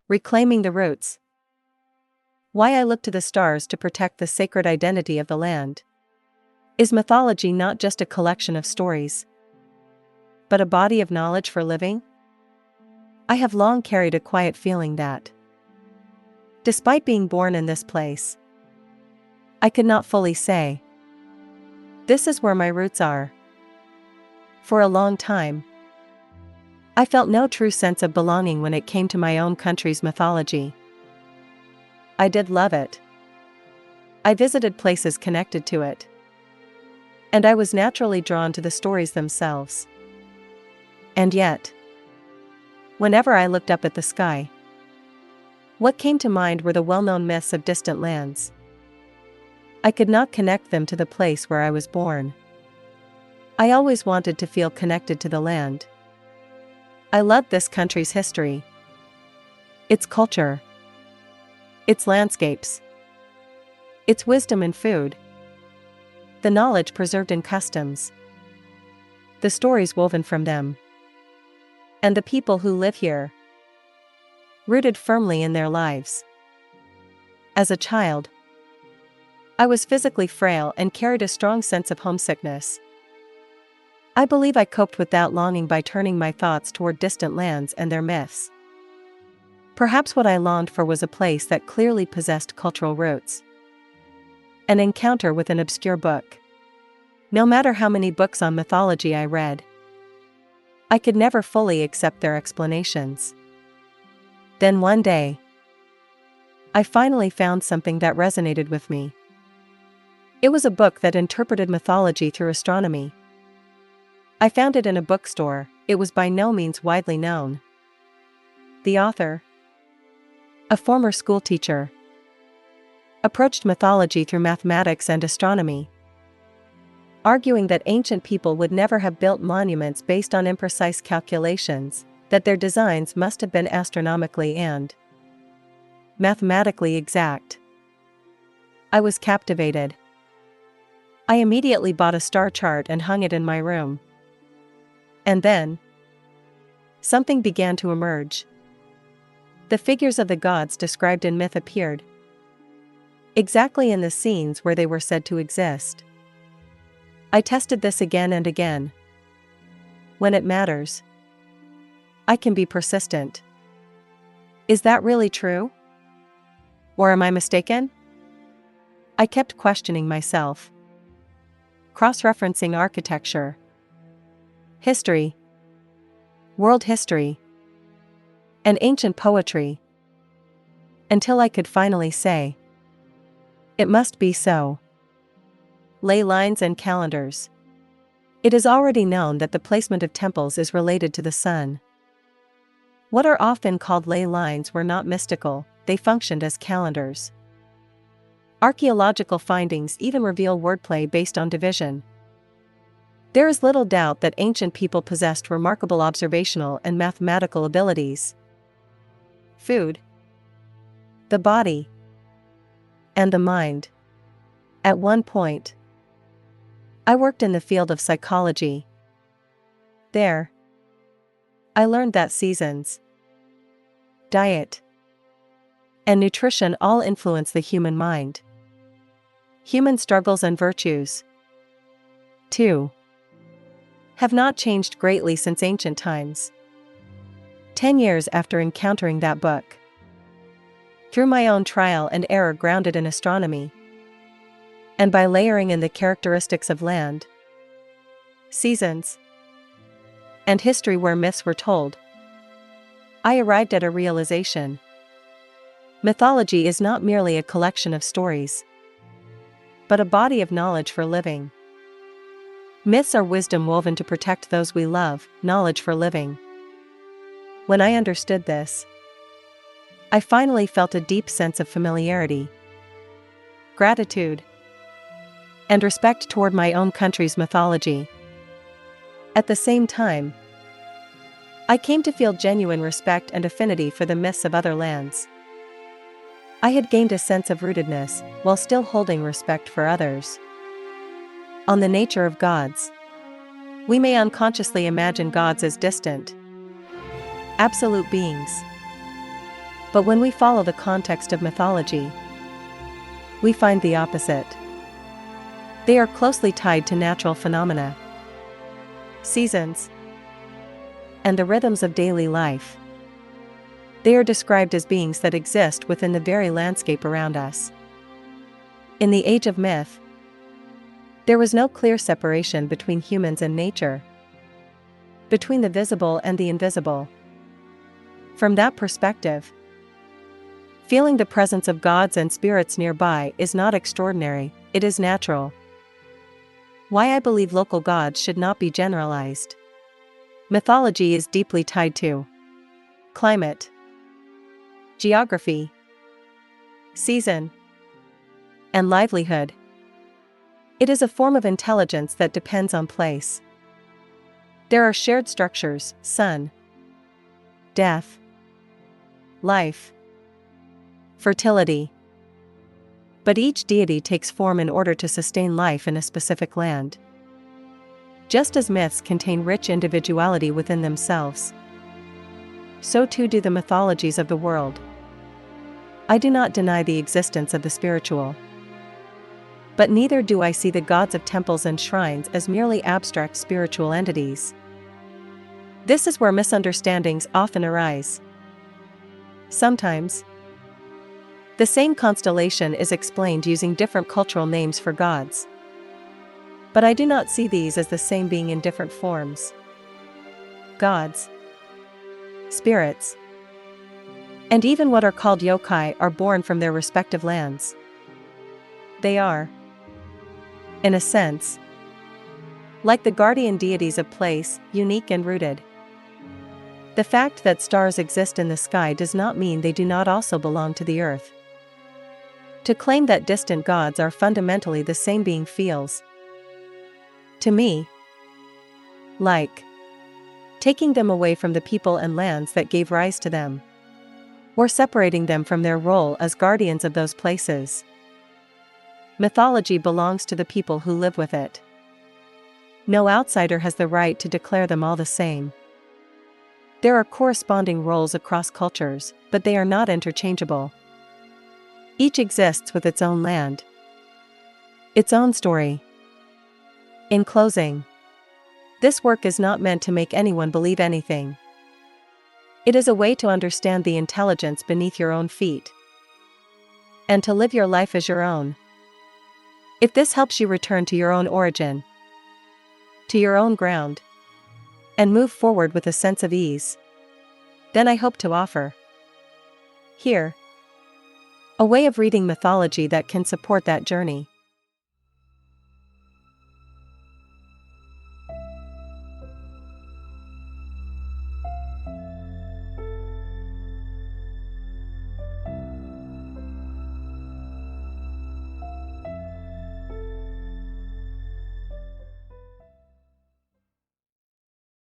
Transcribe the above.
Reclaiming the roots. Why I look to the stars to protect the sacred identity of the land. Is mythology not just a collection of stories, but a body of knowledge for living? I have long carried a quiet feeling that, despite being born in this place, I could not fully say, this is where my roots are. For a long time, I felt no true sense of belonging when it came to my own country's mythology. I did love it. I visited places connected to it. And I was naturally drawn to the stories themselves. And yet, whenever I looked up at the sky, what came to mind were the well-known myths of distant lands. I could not connect them to the place where I was born. I always wanted to feel connected to the land. I loved this country's history, its culture, its landscapes, its wisdom in food, the knowledge preserved in customs, the stories woven from them, and the people who live here, rooted firmly in their lives. As a child, I was physically frail and carried a strong sense of homesickness. I believe I coped with that longing by turning my thoughts toward distant lands and their myths. Perhaps what I longed for was a place that clearly possessed cultural roots. An encounter with an obscure book. No matter how many books on mythology I read, I could never fully accept their explanations. Then one day, I finally found something that resonated with me. It was a book that interpreted mythology through astronomy. I found it in a bookstore. It was by no means widely known. The author, a former schoolteacher, approached mythology through mathematics and astronomy, arguing that ancient people would never have built monuments based on imprecise calculations, that their designs must have been astronomically and mathematically exact. I was captivated. I immediately bought a star chart and hung it in my room. And then, something began to emerge. The figures of the gods described in myth appeared, exactly in the scenes where they were said to exist. I tested this again and again. When it matters, I can be persistent. Is that really true? Or am I mistaken? I kept questioning myself, cross-referencing architecture, history, world history, and ancient poetry, until I could finally say, it must be so. Ley lines and calendars. It is already known that the placement of temples is related to the sun. What are often called ley lines were not mystical, they functioned as calendars. Archaeological findings even reveal wordplay based on division. There is little doubt that ancient people possessed remarkable observational and mathematical abilities. Food, the body, and the mind. At one point, I worked in the field of psychology. There, I learned that seasons, diet, and nutrition all influence the human mind. Human struggles and virtues, too, have not changed greatly since ancient times. 10 years after encountering that book, through my own trial and error grounded in astronomy, and by layering in the characteristics of land, seasons, and history where myths were told, I arrived at a realization. Mythology is not merely a collection of stories, but a body of knowledge for living. Myths are wisdom woven to protect those we love, knowledge for living. When I understood this, I finally felt a deep sense of familiarity, gratitude, and respect toward my own country's mythology. At the same time, I came to feel genuine respect and affinity for the myths of other lands. I had gained a sense of rootedness while still holding respect for others. On the nature of gods. We may unconsciously imagine gods as distant, absolute beings. But when we follow the context of mythology, we find the opposite. They are closely tied to natural phenomena, seasons, and the rhythms of daily life. They are described as beings that exist within the very landscape around us. In the age of myth, there was no clear separation between humans and nature, between the visible and the invisible. From that perspective, feeling the presence of gods and spirits nearby is not extraordinary, it is natural. Why I believe local gods should not be generalized. Mythology is deeply tied to climate, geography, season, and livelihood. It is a form of intelligence that depends on place. There are shared structures: sun, death, life, fertility. But each deity takes form in order to sustain life in a specific land. Just as myths contain rich individuality within themselves, so too do the mythologies of the world. I do not deny the existence of the spiritual, but neither do I see the gods of temples and shrines as merely abstract spiritual entities. This is where misunderstandings often arise. Sometimes, the same constellation is explained using different cultural names for gods. But I do not see these as the same being in different forms. Gods, spirits, and even what are called yokai are born from their respective lands. They are, in a sense, like the guardian deities of place, unique and rooted. The fact that stars exist in the sky does not mean they do not also belong to the earth. To claim that distant gods are fundamentally the same being feels, to me, like taking them away from the people and lands that gave rise to them, or separating them from their role as guardians of those places. Mythology belongs to the people who live with it. No outsider has the right to declare them all the same. There are corresponding roles across cultures, but they are not interchangeable. Each exists with its own land, its own story. In closing, this work is not meant to make anyone believe anything. It is a way to understand the intelligence beneath your own feet, and to live your life as your own. If this helps you return to your own origin, to your own ground, and move forward with a sense of ease, then I hope to offer here a way of reading mythology that can support that journey.